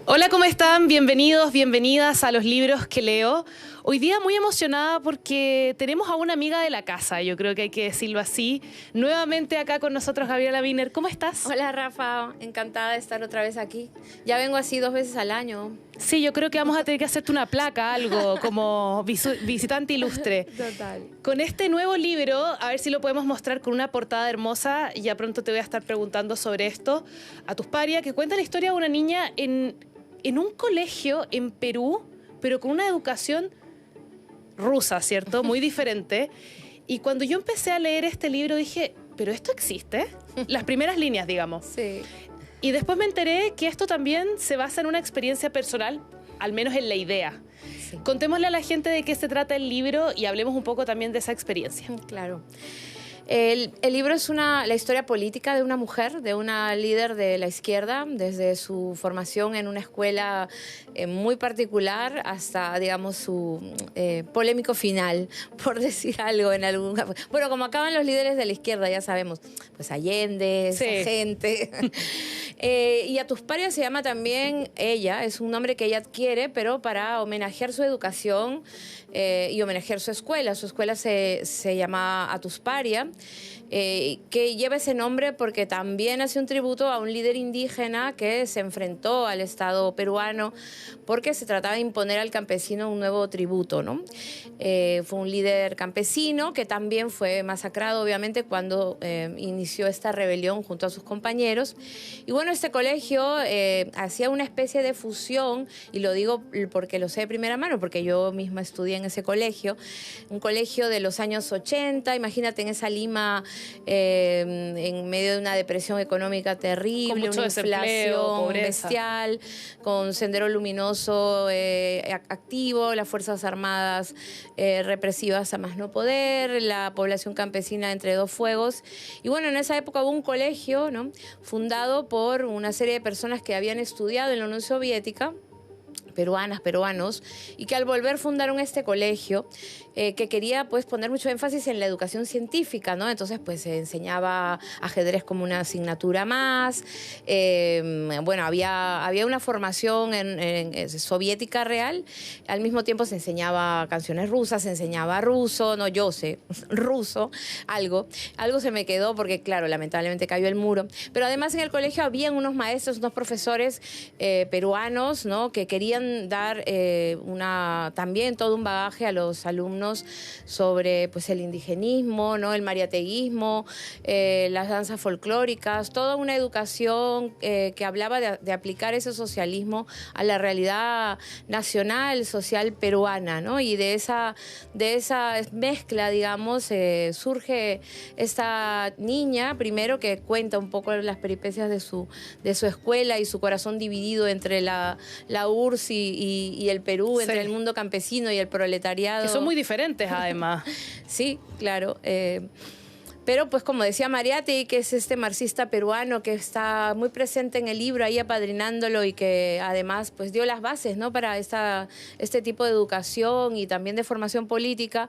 Hola, ¿cómo están? Bienvenidos, bienvenidas a Los Libros que Leo. Hoy día muy emocionada porque tenemos a una amiga de la casa, yo creo que hay que decirlo así. Nuevamente acá con nosotros Gabriela Wiener. ¿Cómo estás? Hola Rafa, encantada de estar otra vez aquí. Ya vengo así 2 veces al año. Sí, yo creo que vamos a tener que hacerte una placa, algo como visitante ilustre. Total. Con este nuevo libro, a ver si lo podemos mostrar con una portada hermosa, y ya pronto te voy a estar preguntando sobre esto, Atusparia, que cuenta la historia de una niña en un colegio en Perú, pero con una educación rusa, ¿cierto? Muy diferente. Y cuando yo empecé a leer este libro dije, ¿pero esto existe? Las primeras líneas, digamos. Sí. Y después me enteré que esto también se basa en una experiencia personal, al menos en la idea. Sí. Contémosle a la gente de qué se trata el libro y hablemos un poco también de esa experiencia. Claro. El libro es la historia política de una mujer, de una líder de la izquierda, desde su formación en una escuela muy particular hasta, digamos, su polémico final, por decir algo en algún... Bueno, como acaban los líderes de la izquierda, ya sabemos, pues Allende, Sí. gente. Y Atusparia se llama también ella, es un nombre que ella adquiere, pero para homenajear su educación y homenajear su escuela. Su escuela se llama Atusparia, que lleva ese nombre porque también hace un tributo a un líder indígena que se enfrentó al Estado peruano porque se trataba de imponer al campesino un nuevo tributo, ¿no? Fue un líder campesino que también fue masacrado, obviamente, cuando inició esta rebelión junto a sus compañeros. Y bueno, este colegio hacía una especie de fusión, y lo digo porque lo sé de primera mano, porque yo misma estudié en ese colegio, un colegio de los años 80, imagínate en esa Lima, en medio de una depresión económica terrible, Con mucho una desempleo, inflación pobreza bestial, con Sendero Luminoso activo, las Fuerzas Armadas represivas a más no poder, la población campesina entre dos fuegos. Y bueno, en esa época hubo un colegio, ¿no?, fundado por una serie de personas que habían estudiado en la Unión Soviética, peruanos, y que al volver fundaron este colegio que quería, pues, poner mucho énfasis en la educación científica, ¿no? Entonces, pues, se enseñaba ajedrez como una asignatura más. Bueno, había una formación soviética real. Al mismo tiempo se enseñaba canciones rusas, se enseñaba ruso, no, yo sé, ruso, algo se me quedó porque, claro, lamentablemente cayó el muro. Pero además en el colegio habían unos maestros, unos profesores peruanos, ¿no?, que querían dar también todo un bagaje a los alumnos sobre, pues, el indigenismo, ¿no?, el mariateguismo, las danzas folclóricas, toda una educación que hablaba de aplicar ese socialismo a la realidad nacional, social peruana, ¿no? Y de esa mezcla, digamos, surge esta niña, primero, que cuenta un poco las peripecias de su escuela y su corazón dividido entre la URSS y el Perú, Sí. entre el mundo campesino y el proletariado. Que son muy diferentes, además. Sí, claro. Pero, pues, como decía Mariátegui, que es este marxista peruano que está muy presente en el libro, ahí apadrinándolo, y que además, pues, dio las bases, ¿no?, para este tipo de educación y también de formación política.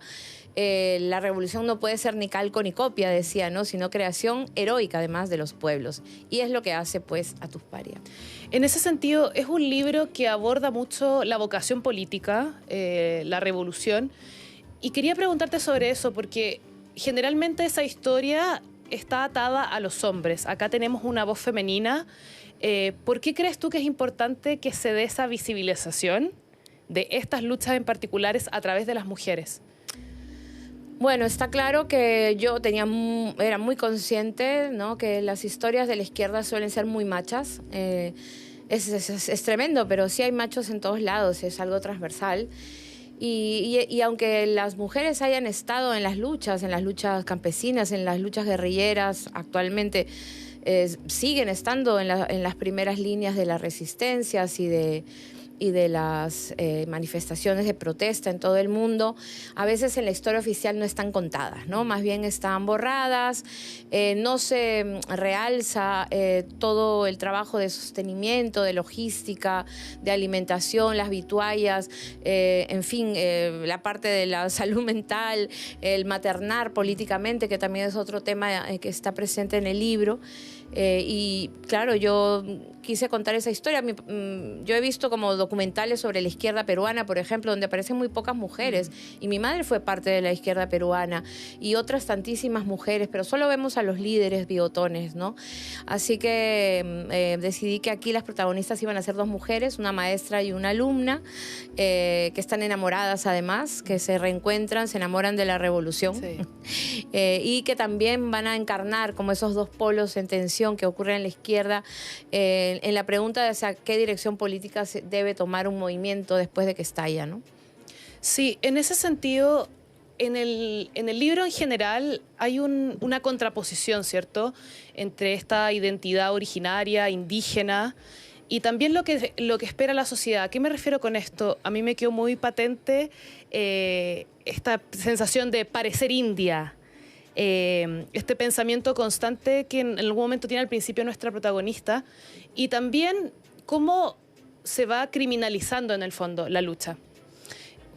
La revolución no puede ser ni calco ni copia, decía, ¿no?, sino creación heroica, además, de los pueblos. Y es lo que hace, pues, Atusparia. En ese sentido, es un libro que aborda mucho la vocación política, la revolución. Y quería preguntarte sobre eso, porque generalmente esa historia está atada a los hombres. Acá tenemos una voz femenina. ¿Por qué crees tú que es importante que se dé esa visibilización de estas luchas en particulares a través de las mujeres? Bueno, está claro que yo era muy consciente, ¿no?, que las historias de la izquierda suelen ser muy machas. Es tremendo, pero sí hay machos en todos lados, es algo transversal. Y aunque las mujeres hayan estado en las luchas campesinas, en las luchas guerrilleras, actualmente siguen estando en las primeras líneas de las resistencias y de las manifestaciones de protesta en todo el mundo, a veces en la historia oficial no están contadas, ¿no? Más bien están borradas, no se realza todo el trabajo de sostenimiento, de logística, de alimentación, las vituallas, en fin, la parte de la salud mental, el maternar políticamente, que también es otro tema que está presente en el libro. Y claro, yo quise contar esa historia. Yo he visto como documentales sobre la izquierda peruana, por ejemplo, donde aparecen muy pocas mujeres. Y mi madre fue parte de la izquierda peruana y otras tantísimas mujeres, pero solo vemos a los líderes bigotones, ¿no? Así que decidí que aquí las protagonistas iban a ser dos mujeres, una maestra y una alumna, que están enamoradas además, que se reencuentran, se enamoran de la revolución. Sí. Y que también van a encarnar como esos dos polos en tensión que ocurre en la izquierda, en la pregunta de hacia qué dirección política se debe tomar un movimiento después de que estalla, ¿no? Sí, en ese sentido, en el libro en general hay una contraposición, ¿cierto?, entre esta identidad originaria, indígena, y también lo que espera la sociedad. ¿A qué me refiero con esto? A mí me quedó muy patente esta sensación de parecer india, este pensamiento constante que en algún momento tiene al principio nuestra protagonista, y también cómo se va criminalizando en el fondo la lucha.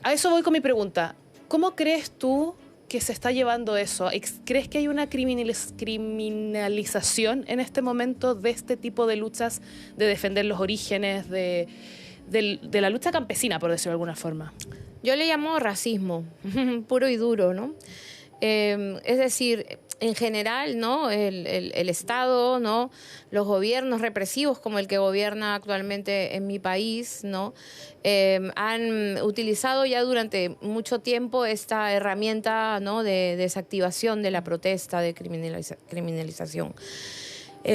A eso voy con mi pregunta. ¿Cómo crees tú que se está llevando eso? ¿Crees que hay una criminalización en este momento de este tipo de luchas, de defender los orígenes, de la lucha campesina, por decirlo de alguna forma? Yo le llamo racismo, puro y duro, ¿no? Es decir, en general, ¿no? El Estado, ¿no? Los gobiernos represivos como el que gobierna actualmente en mi país, ¿no? Han utilizado ya durante mucho tiempo esta herramienta, ¿no?, de desactivación de la protesta, de criminalización.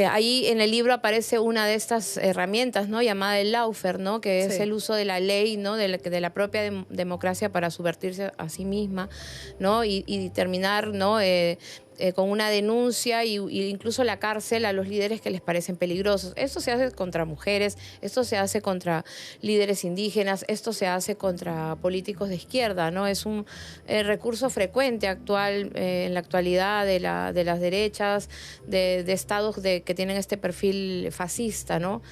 Ahí en el libro aparece una de estas herramientas, ¿no?, llamada el lawfare, ¿no?, que es el uso de la ley, ¿no?, de la propia democracia para subvertirse a sí misma, ¿no?, y terminar, ¿no?, con una denuncia y incluso la cárcel a los líderes que les parecen peligrosos. Esto se hace contra mujeres, esto se hace contra líderes indígenas, esto se hace contra políticos de izquierda, ¿no? Es un recurso frecuente actual en la actualidad de las derechas, de estados que tienen este perfil fascista, ¿no?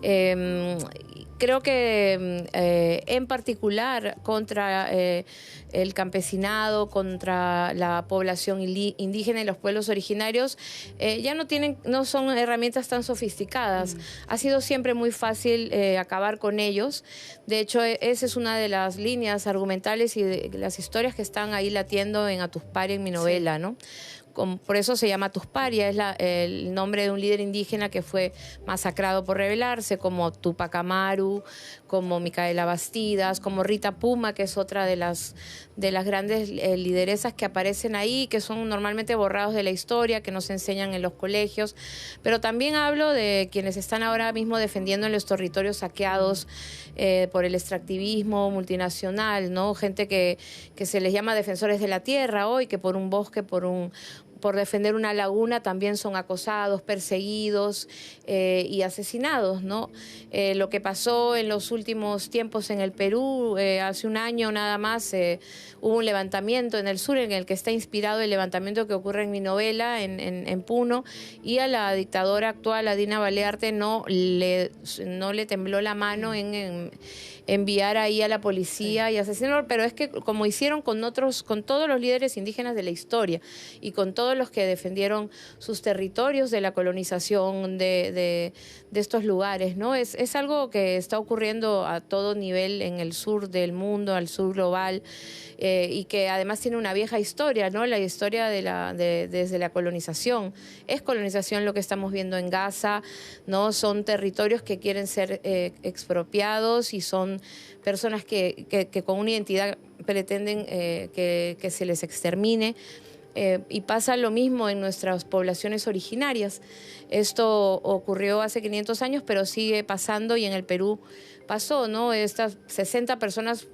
Creo que en particular contra el campesinado, contra la población indígena y los pueblos originarios, ya no son herramientas tan sofisticadas. Ha sido siempre muy fácil acabar con ellos. De hecho, esa es una de las líneas argumentales y de las historias que están ahí latiendo en Atuspari, en mi novela, ¿no? Por eso se llama Atuspari, es el nombre de un líder indígena que fue masacrado por rebelarse, como Tupac Amaru, como Micaela Bastidas, como Rita Puma, que es otra de las grandes lideresas que aparecen ahí, que son normalmente borrados de la historia, que nos enseñan en los colegios. Pero también hablo de quienes están ahora mismo defendiendo en los territorios saqueados por el extractivismo multinacional, ¿no? Gente que se les llama defensores de la tierra hoy, que por un bosque, por defender una laguna también son acosados, perseguidos y asesinados, ¿no? Lo que pasó en los últimos tiempos en el Perú, hace un año nada más, hubo un levantamiento en el sur en el que está inspirado el levantamiento que ocurre en mi novela, en Puno, y a la dictadora actual, a Dina Balearte, no le tembló la mano en enviar ahí a la policía y asesinarlo, pero es que como hicieron con todos los líderes indígenas de la historia y con todos los que defendieron sus territorios de la colonización de estos lugares, ¿no? Es algo que está ocurriendo a todo nivel en el sur del mundo, al sur global, y que además tiene una vieja historia, ¿no? La historia desde la colonización. Es colonización lo que estamos viendo en Gaza, ¿no? Son territorios que quieren ser expropiados y son personas que con una identidad pretenden que se les extermine. Y pasa lo mismo en nuestras poblaciones originarias. Esto ocurrió hace 500 años, pero sigue pasando y en el Perú pasó, ¿no? Estas 60 personas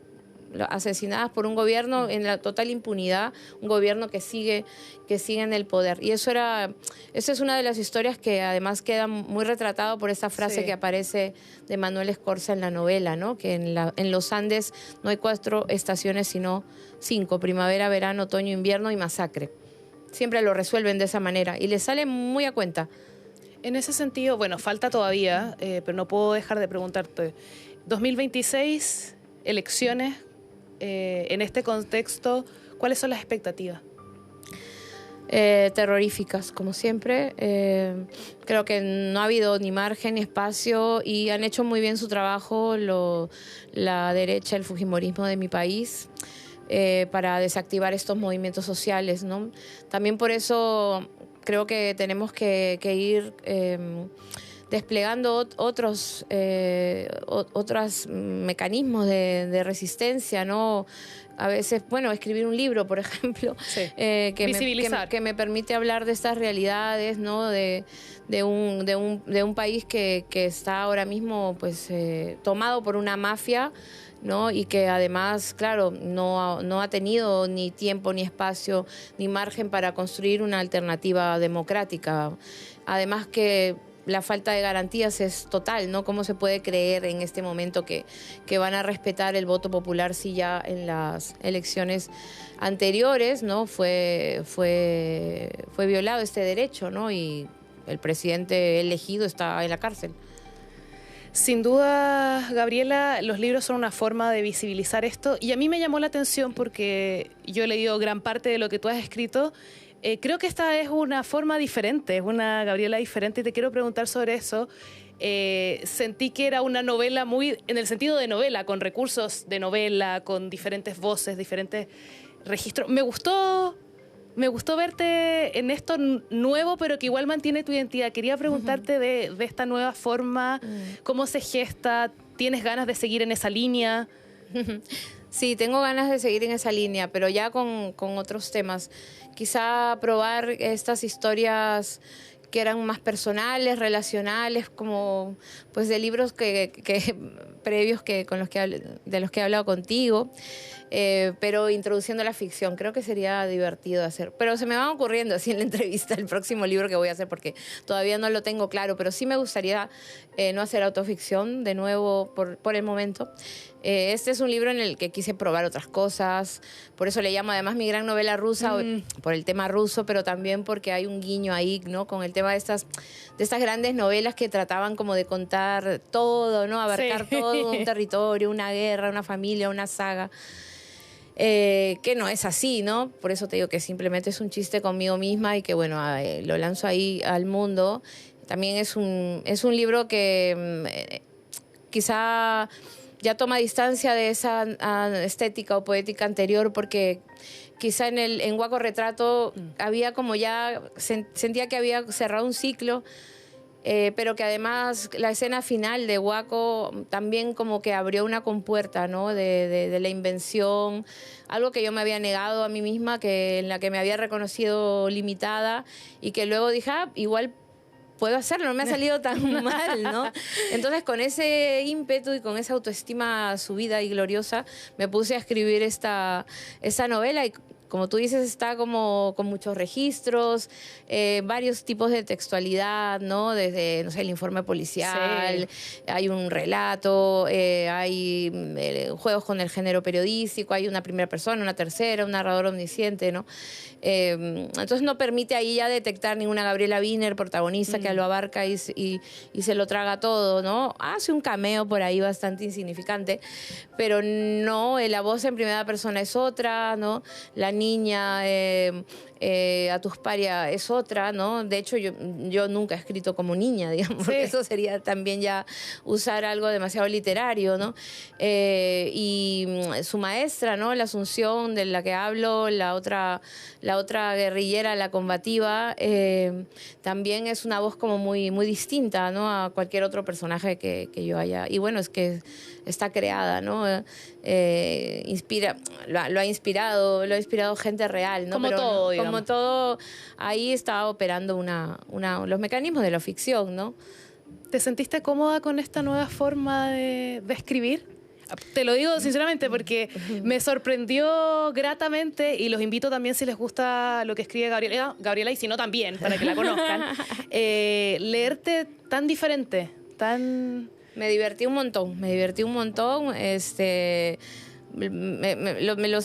asesinadas por un gobierno en la total impunidad, un gobierno que sigue en el poder. Y esa es una de las historias que además queda muy retratado por esta frase que aparece de Manuel Escorza en la novela, ¿no? Que en los Andes no hay 4 estaciones, sino 5: primavera, verano, otoño, invierno y masacre. Siempre lo resuelven de esa manera y les sale muy a cuenta. En ese sentido, bueno, falta todavía, pero no puedo dejar de preguntarte. 2026, elecciones, en este contexto, ¿cuáles son las expectativas? Terroríficas, como siempre. Creo que no ha habido ni margen ni espacio y han hecho muy bien su trabajo la derecha, el fujimorismo de mi país, para desactivar estos movimientos sociales, ¿no? También por eso creo que tenemos que ir desplegando otros mecanismos de resistencia, ¿no? A veces, bueno, escribir un libro, por ejemplo, visibilizar. que me permite hablar de estas realidades, ¿no? De un país que está ahora mismo pues tomado por una mafia, ¿no? Y que además, claro, no ha tenido ni tiempo, ni espacio, ni margen para construir una alternativa democrática. Además que la falta de garantías es total, ¿no? ¿Cómo se puede creer en este momento que van a respetar el voto popular si ya en las elecciones anteriores, ¿no? fue violado este derecho, ¿no? Y el presidente elegido está en la cárcel. Sin duda, Gabriela, los libros son una forma de visibilizar esto y a mí me llamó la atención porque yo he leído gran parte de lo que tú has escrito. Creo que esta es una forma diferente, es una Gabriela diferente y te quiero preguntar sobre eso. Sentí que era una novela muy, en el sentido de novela, con recursos de novela, con diferentes voces, diferentes registros. Me gustó verte en esto nuevo, pero que igual mantiene tu identidad. Quería preguntarte de esta nueva forma, cómo se gesta, ¿tienes ganas de seguir en esa línea? Sí, tengo ganas de seguir en esa línea, pero ya con otros temas. Quizá probar estas historias que eran más personales, relacionales, como pues de libros previos de los que he hablado contigo, pero introduciendo la ficción. Creo que sería divertido hacer. Pero se me van ocurriendo así en la entrevista el próximo libro que voy a hacer, porque todavía no lo tengo claro, pero sí me gustaría no hacer autoficción de nuevo por el momento. Este es un libro en el que quise probar otras cosas, por eso le llamo además mi gran novela rusa, por el tema ruso, pero también porque hay un guiño ahí, ¿no? Con el tema de estas grandes novelas que trataban como de contar todo, ¿no? Abarcar todo un territorio, una guerra, una familia, una saga. Que no es así, ¿no? Por eso te digo que simplemente es un chiste conmigo misma y que, bueno, lo lanzo ahí al mundo. También es un libro que quizá ya toma distancia de esa estética o poética anterior, porque quizá en Huaco Retrato había como ya, sentía que había cerrado un ciclo, pero que además la escena final de Huaco también como que abrió una compuerta, ¿no? de la invención, algo que yo me había negado a mí misma, en la que me había reconocido limitada y que luego dije, igual puedo hacerlo, no me ha salido tan mal, ¿no? Entonces, con ese ímpetu y con esa autoestima subida y gloriosa, me puse a escribir esta novela y, como tú dices, está como con muchos registros, varios tipos de textualidad, ¿no? Desde, no sé, el informe policial, hay un relato, hay juegos con el género periodístico, hay una primera persona, una tercera, un narrador omnisciente, ¿no? Entonces no permite ahí ya detectar ninguna Gabriela Wiener, protagonista, que lo abarca y se lo traga todo, ¿no? Hace un cameo por ahí bastante insignificante, pero no, la voz en primera persona es otra, ¿no? La niña a tus paria es otra, ¿no? De hecho, yo nunca he escrito como niña, digamos, porque eso sería también ya usar algo demasiado literario, ¿no? Y su maestra, ¿no? La Asunción, de la que hablo, la otra guerrillera, la combativa, también es una voz como muy, muy distinta, ¿no? A cualquier otro personaje que yo haya. Y bueno, es que está creada, ¿no? Lo ha inspirado gente real, ¿no? Como pero todo, digamos. Como todo, ahí estaba operando los mecanismos de la ficción, ¿no? ¿Te sentiste cómoda con esta nueva forma de escribir? Te lo digo sinceramente porque me sorprendió gratamente y los invito también si les gusta lo que escribe Gabriela y si no también, para que la conozcan, leerte tan diferente, tan... Me divertí un montón,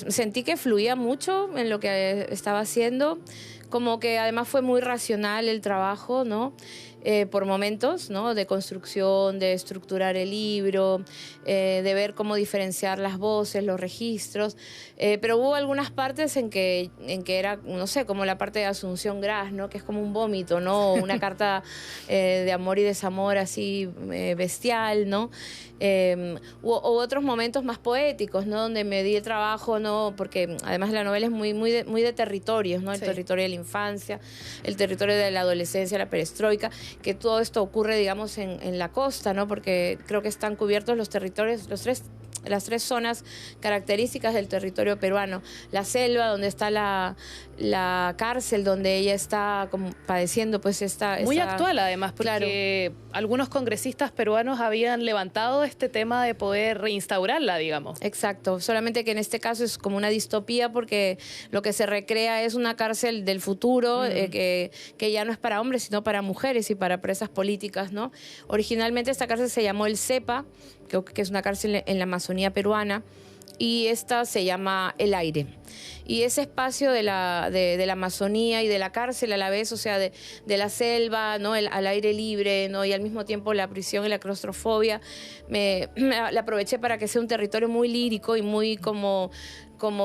sentí que fluía mucho en lo que estaba haciendo, como que además fue muy racional el trabajo, ¿no? Por momentos, ¿no? De construcción, de estructurar el libro, de ver cómo diferenciar las voces, los registros, pero hubo algunas partes en que era, no sé, como la parte de Asunción Gras, ¿no? Que es como un vómito, ¿no? Una carta de amor y desamor así bestial, ¿no? U otros momentos más poéticos, ¿no? Donde me di el trabajo, ¿no? Porque además la novela es muy de territorios, ¿no? El territorio de la infancia, el territorio de la adolescencia, la perestroika, que todo esto ocurre, digamos, en la costa, ¿no? Porque creo que están cubiertos los territorios, las tres zonas características del territorio peruano. La selva, donde está la cárcel, donde ella está como padeciendo pues Muy actual además, porque algunos congresistas peruanos habían levantado este tema de poder reinstaurarla, digamos. Exacto, solamente que en este caso es como una distopía porque lo que se recrea es una cárcel del futuro que ya no es para hombres, sino para mujeres y para presas políticas, ¿no? Originalmente esta cárcel se llamó el CEPA, que es una cárcel en la Amazonía peruana, y esta se llama El Aire. Y ese espacio de la Amazonía y de la cárcel a la vez, o sea, de la selva, ¿no? Al aire libre, ¿no? Y al mismo tiempo la prisión y la claustrofobia, la aproveché para que sea un territorio muy lírico y muy como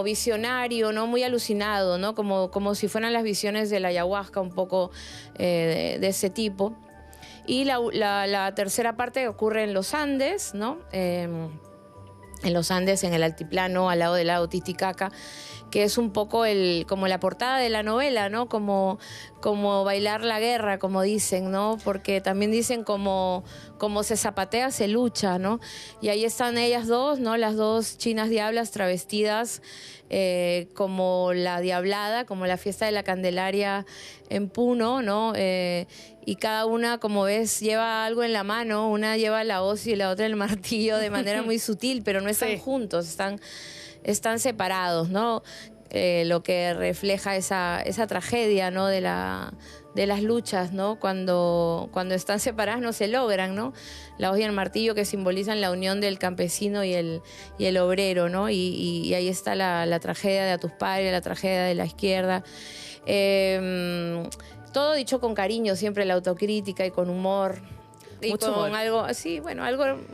visionario, ¿no? Muy alucinado, ¿no? Como si fueran las visiones de la ayahuasca, un poco de ese tipo. Y la tercera parte ocurre en los Andes, ¿no? En los Andes, en el altiplano, al lado del lago Titicaca, que es un poco como la portada de la novela, ¿no? Como bailar la guerra, como dicen, ¿no? Porque también dicen como se zapatea, se lucha, ¿no? Y ahí están ellas dos, ¿no? Las dos chinas diablas travestidas como la Diablada, como la fiesta de la Candelaria en Puno, ¿no? Y cada una, como ves, lleva algo en la mano, una lleva la hoz y la otra el martillo de manera muy sutil, pero no están juntos, están separados, ¿no? Lo que refleja esa tragedia, ¿no? de las luchas, ¿no? Cuando están separadas no se logran, ¿no? La hoz y el martillo que simbolizan la unión del campesino y el obrero, ¿no? Y ahí está la tragedia de Atuspari, la tragedia de la izquierda. Todo dicho con cariño, siempre la autocrítica y con humor. Y mucho con humor. algo, sí, bueno,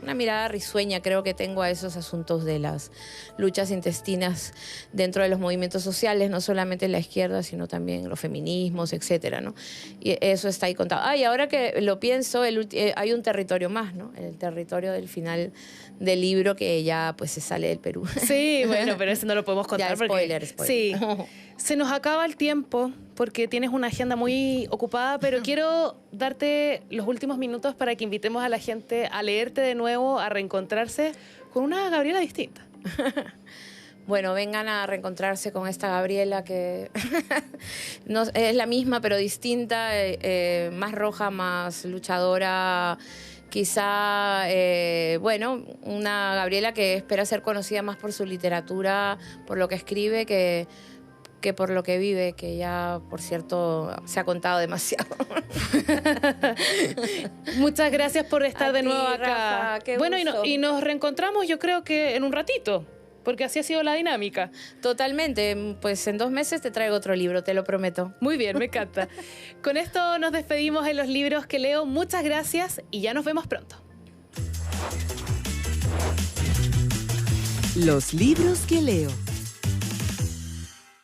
una mirada risueña creo que tengo a esos asuntos de las luchas intestinas dentro de los movimientos sociales, no solamente la izquierda, sino también los feminismos, etcétera, ¿no? Y eso está ahí contado. Y ahora que lo pienso, hay un territorio más, ¿no? El territorio del final del libro que ya pues se sale del Perú. Sí, bueno, pero eso no lo podemos contar. Ya, spoiler. Sí, se nos acaba el tiempo porque tienes una agenda muy ocupada, pero quiero darte los últimos minutos para que invitemos a la gente a leerte de nuevo, a reencontrarse con una Gabriela distinta. Bueno, vengan a reencontrarse con esta Gabriela que no, es la misma pero distinta, más roja, más luchadora. Quizá, bueno, una Gabriela que espera ser conocida más por su literatura, por lo que escribe, que por lo que vive, que ya, por cierto, se ha contado demasiado. Muchas gracias por estar de ti, nuevo acá. Rafa, qué bueno, gusto. y nos reencontramos yo creo que en un ratito, porque así ha sido la dinámica. Totalmente, pues en 2 meses te traigo otro libro, te lo prometo. Muy bien, me encanta. Con esto nos despedimos en Los Libros que Leo. Muchas gracias y ya nos vemos pronto. Los libros que leo.